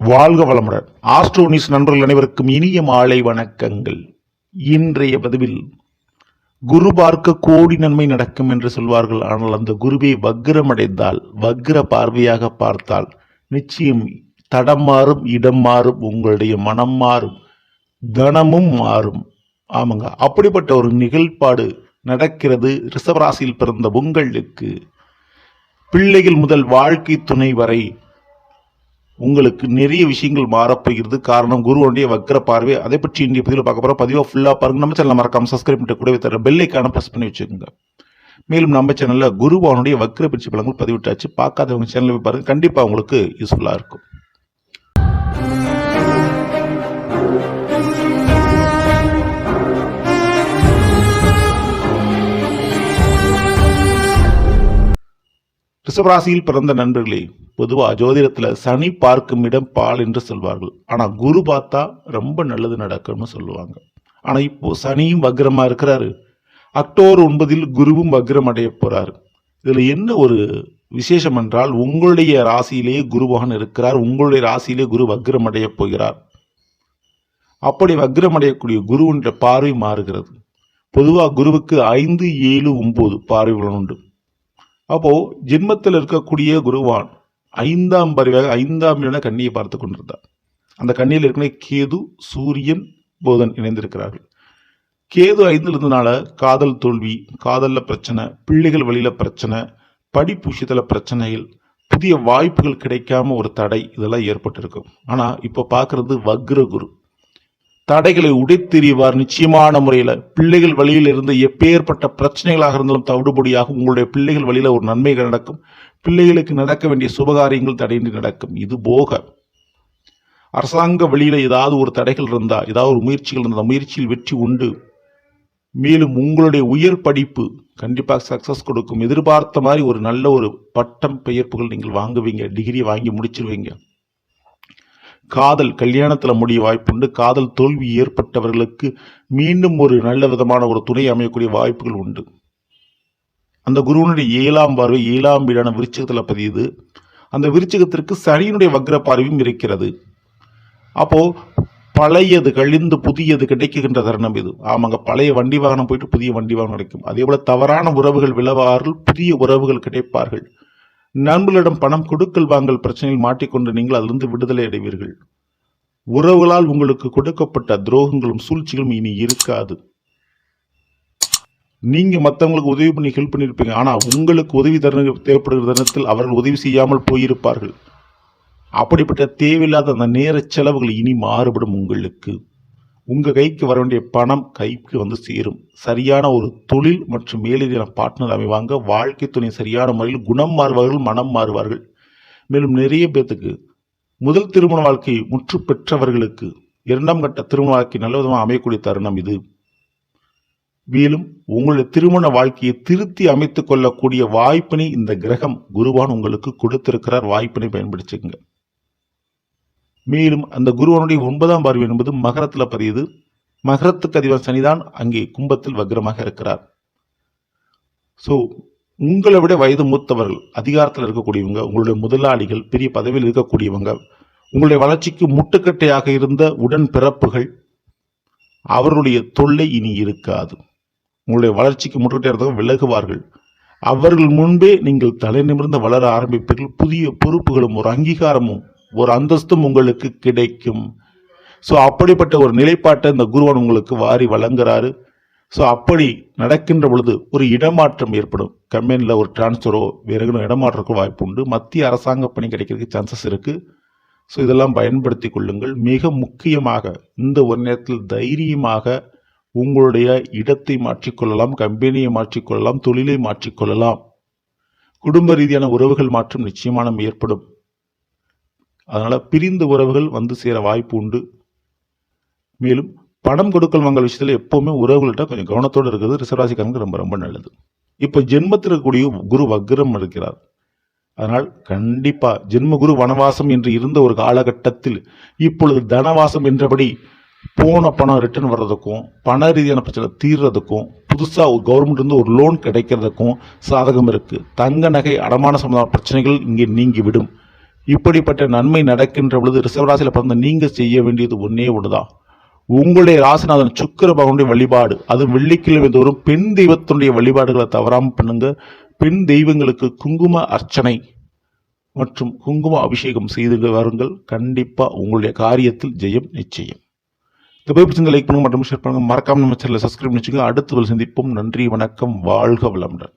வாழ்க வளமுடன். ஆஸ்ட்ரோனிஸ் நண்பர்கள் அனைவருக்கும் இனிய மாலை வணக்கங்கள். இன்றைய பதிவில் குரு பார்க்க கோடி நன்மை நடக்கும் என்று சொல்வார்கள். ஆனால் அந்த குருவை வக்ரமடைந்தால், வக்ர பார்வையாக பார்த்தால் நிச்சயம் தடம் மாறும், இடம் மாறும், உங்களுடைய மனம் மாறும், தனமும் மாறும். ஆமாங்க, அப்படிப்பட்ட ஒரு நிகழ்பாடு நடக்கிறது ரிஷபராசியில் பிறந்த உங்களுக்கு. பிள்ளைகள் முதல் வாழ்க்கை துணை வரை உங்களுக்கு நிறைய விஷயங்கள் மாறப்போகிறது. காரணம் குருவுடைய வக்ர பார்வை. அதை பற்றி இன்றைய பதிவில் பார்க்க போறோம். பதிவாக ஃபுல்லாக பாருங்க. நம்ம சேனல் மறக்காம சப்ஸ்கிரைப் பண்ணிட்டு கூடவே தர பெல் ஐகானை பிரஸ் பண்ணி வச்சுக்கோங்க. மேலும் நம்ம சேனல்ல குருவானுடைய வக்ர பயிற்சி பலன்கள் பதிவிட்டாச்சு. பார்க்காதவங்க சேனல் போய் பாருங்க, கண்டிப்பா உங்களுக்கு யூஸ்ஃபுல்லா இருக்கும். ரிஷபராசியில் பிறந்த நண்பர்களே, பொதுவா ஜோதிடத்துல சனி பார்க்கும் இடம் பால் என்று சொல்வார்கள். ஆனா குரு பார்த்தா ரொம்ப நல்லது நடக்கும்னு சொல்லுவாங்க. ஆனா இப்போ சனியும் வக்ரமா இருக்கிறாரு. அக்டோபர் 9 குருவும் வக்ரம் அடைய போறாரு. இதுல என்ன ஒரு விசேஷம் என்றால், உங்களுடைய ராசியிலேயே குருவான் இருக்கிறார். உங்களுடைய ராசியிலே குரு வக்ரம் அடைய போகிறார். அப்படி வக்ரம் அடையக்கூடிய குருவின் பார்வை மாறுகிறது. பொதுவா குருவுக்கு 5, 7, 9 பார்வைகள் உண்டு. அப்போ ஜென்மத்தில் இருக்கக்கூடிய குருவான் 5ஆம் பரிவாக 5ஆம் இடம் கன்னியை பார்த்து கொண்டிருந்தார். அந்த கன்னியில் இருக்கிற கேது, சூரியன், புதன் இணைந்திருக்கிறார்கள். கேது 5 இருந்ததுனால காதல் தோல்வி, காதல்ல பிரச்சனை, பிள்ளைகள் வழியில பிரச்சனை, படிப்பு விஷயத்துல பிரச்சனைகள், புதிய வாய்ப்புகள் கிடைக்காம ஒரு தடை, இதெல்லாம் ஏற்பட்டிருக்கும். ஆனா இப்ப பாக்குறது வக்ர குரு. தடைகளை உடைத்தெறிவார். நிச்சயமான முறையில் பிள்ளைகள் வழியில் இருந்து எப்பேற்பட்ட பிரச்சனைகளாக இருந்தாலும் தவிடுபடியாக உங்களுடைய பிள்ளைகள் வழியில ஒரு நன்மைகள் நடக்கும். பிள்ளைகளுக்கு நடக்க வேண்டிய சுபகாரியங்கள் தடையின்றி நடக்கும். இது போக அரசாங்க வழியில ஏதாவது ஒரு தடைகள் இருந்தா, ஏதாவது ஒரு முயற்சிகள் இருந்தால் முயற்சியில் வெற்றி உண்டு. மேலும் உங்களுடைய உயர் படிப்பு கண்டிப்பாக சக்சஸ் கொடுக்கும். எதிர்பார்த்த மாதிரி ஒரு நல்ல ஒரு பட்டம் பெயர்ப்புகள் நீங்கள் வாங்குவீங்க. டிகிரி வாங்கி முடிச்சிருவீங்க. காதல் கல்யாணத்துல முடிய வாய்ப்புண்டு. காதல் தோல்வி ஏற்பட்டவர்களுக்கு மீண்டும் ஒரு நல்ல விதமான ஒரு துணை அமையக்கூடிய வாய்ப்புகள் உண்டு. அந்த குருவனுடைய 7ஆம் பார்வை 7ஆம் வீடான விருச்சிகத்துல பதியுது. அந்த விருச்சிகத்திற்கு சனியினுடைய வக்ர பார்வையும் இருக்கிறது. அப்போ பழையது கழிந்து புதியது கிடைக்குகின்ற தருணம் இது. ஆமாங்க, பழைய வண்டி வாகனம் போயிட்டு புதிய வண்டி வாகனம் கிடைக்கும். அதே போல தவறான உறவுகள் விலவார்கள், புதிய உறவுகள் கிடைப்பார்கள். நண்பர்களிடம் பணம் கொடுக்கல் வாங்கல் பிரச்சனையில் மாட்டிக்கொண்டு நீங்கள் அதிலிருந்து விடுதலை அடைவீர்கள். உறவுகளால் உங்களுக்கு கொடுக்கப்பட்ட துரோகங்களும் சூழ்ச்சிகளும் இனி இருக்காது. நீங்க மற்றவங்களுக்கு உதவி பண்ணி ஹெல்ப் பண்ணியிருப்பீங்க. ஆனா உங்களுக்கு உதவி தேவைப்படுகிற தருணத்தில் அவர்கள் உதவி செய்யாமல் போயிருப்பார்கள். அப்படிப்பட்ட தேவையில்லாத அந்த நேர செலவுகள் இனி மாறுபடும். உங்களுக்கு உங்க கைக்கு வர வேண்டிய பணம் கைக்கு வந்து சேரும். சரியான ஒரு தொழில் மற்றும் மேலதிக பார்ட்னர் அமைவாங்க. வாழ்க்கை துணை சரியான முறையில் குணம் மாறுவார்கள், மனம் மாறுவார்கள். மேலும் நிறைய பேத்துக்கு முதல் திருமண வாழ்க்கை முற்று பெற்றவர்களுக்கு 2ஆம் கட்ட திருமண வாழ்க்கை நல்ல விதமாக அமையக்கூடிய தருணம் இது. மேலும் உங்களுடைய திருமண வாழ்க்கையை திருத்தி அமைத்துக் கொள்ளக்கூடிய வாய்ப்பினை இந்த கிரகம் குருவான் உங்களுக்கு கொடுத்திருக்கிறார். வாய்ப்பினை பயன்படுத்திக்கங்க. மேலும் அந்த குருவனுடைய 9ஆம் பார்வை என்பது மகரத்துல பதியுது. மகரத்துக்கு அதிபர் சனிதான் அங்கே கும்பத்தில் வக்ரமாக இருக்கிறார். சோ உங்களை விட வயது மூத்தவர்கள், அதிகாரத்தில் இருக்கக்கூடியவங்க, உங்களுடைய முதலாளிகள், பெரிய பதவியில் இருக்கக்கூடியவங்க, உங்களுடைய வளர்ச்சிக்கு முட்டுக்கட்டையாக இருந்த உடன் பிறப்புகள், அவர்களுடைய தொல்லை இனி இருக்காது. உங்களுடைய வளர்ச்சிக்கு முட்டுக்கட்டையாக விலகுவார்கள். அவர்கள் முன்பே நீங்கள் தலை நிமிர்ந்து வளர ஆரம்பிப்பீர்கள். புதிய பொறுப்புகளும் ஒரு அங்கீகாரமும் ஒரு அந்தஸ்தும் உங்களுக்கு கிடைக்கும். ஸோ அப்படிப்பட்ட ஒரு நிலைப்பாட்டை இந்த குருவான் உங்களுக்கு வாரி வழங்குறாரு. ஸோ அப்படி நடக்கின்ற பொழுது ஒரு இடமாற்றம் ஏற்படும். கம்பெனியில் ஒரு டிரான்ஸ்ஃபரோ வேற இடமாற்றக்கும் வாய்ப்பு உண்டு. மத்திய அரசாங்க பணி கிடைக்கிறதுக்கு சான்சஸ் இருக்கு. ஸோ இதெல்லாம் பயன்படுத்தி கொள்ளுங்கள். மிக முக்கியமாக இந்த ஒரு நேரத்தில் தைரியமாக உங்களுடைய இடத்தை மாற்றிக்கொள்ளலாம், கம்பெனியை மாற்றிக்கொள்ளலாம், தொழிலை மாற்றிக்கொள்ளலாம். குடும்ப ரீதியான உறவுகள் மாற்றம் நிச்சயமான ஏற்படும். அதனால பிரிந்த உறவுகள் வந்து சேர வாய்ப்பு உண்டு. மேலும் பணம் கொடுக்கல் வாங்கல் விஷயத்துல எப்பவுமே உறவுகள்கிட்ட கொஞ்சம் கவனத்தோடு இருக்கிறது ரிஷபராசிக்காரங்க ரொம்ப ரொம்ப நல்லது. இப்ப ஜென்மத்தில் இருக்கக்கூடிய குரு வக்ரம் இருக்கிறார். அதனால் கண்டிப்பா ஜென்ம குரு வனவாசம் என்று இருந்த ஒரு காலகட்டத்தில் இப்பொழுது தனவாசம் என்றபடி போன பணம் ரிட்டர்ன் வர்றதுக்கும், பண ரீதியான பிரச்சனை தீர்றதுக்கும், புதுசா ஒரு கவர்மெண்ட் இருந்து ஒரு லோன் கிடைக்கிறதுக்கும் சாதகம் இருக்கு. தங்க நகை அடமான சம்பந்தமான பிரச்சனைகள் இங்கே நீங்கி விடும். இப்படிப்பட்ட நன்மை நடக்கின்ற பொழுது ரிஷபராசியில் பிறந்த நீங்க செய்ய வேண்டியது ஒன்னே ஒண்ணுதான். உங்களுடைய ராசிநாதன் சுக்கிர பகவானுடைய வழிபாடு, அது வெள்ளிக்கிழமை தோறும் பெண் தெய்வத்தினுடைய வழிபாடுகளை தவறாம பண்ணுங்க. பெண் தெய்வங்களுக்கு குங்கும அர்ச்சனை மற்றும் குங்கும அபிஷேகம் செய்து வாருங்கள். கண்டிப்பா உங்களுடைய காரியத்தில் ஜெயம் நிச்சயம். இந்த பேப்பர்ஸ் லைக் பண்ணுங்க மற்றும் ஷேர் பண்ணுங்க. மறக்காம நம்ம சேனலை சப்ஸ்கிரைப் பண்ணிச்சுங்க. அடுத்த சந்திப்போம். நன்றி, வணக்கம், வாழ்க வளமுடன்.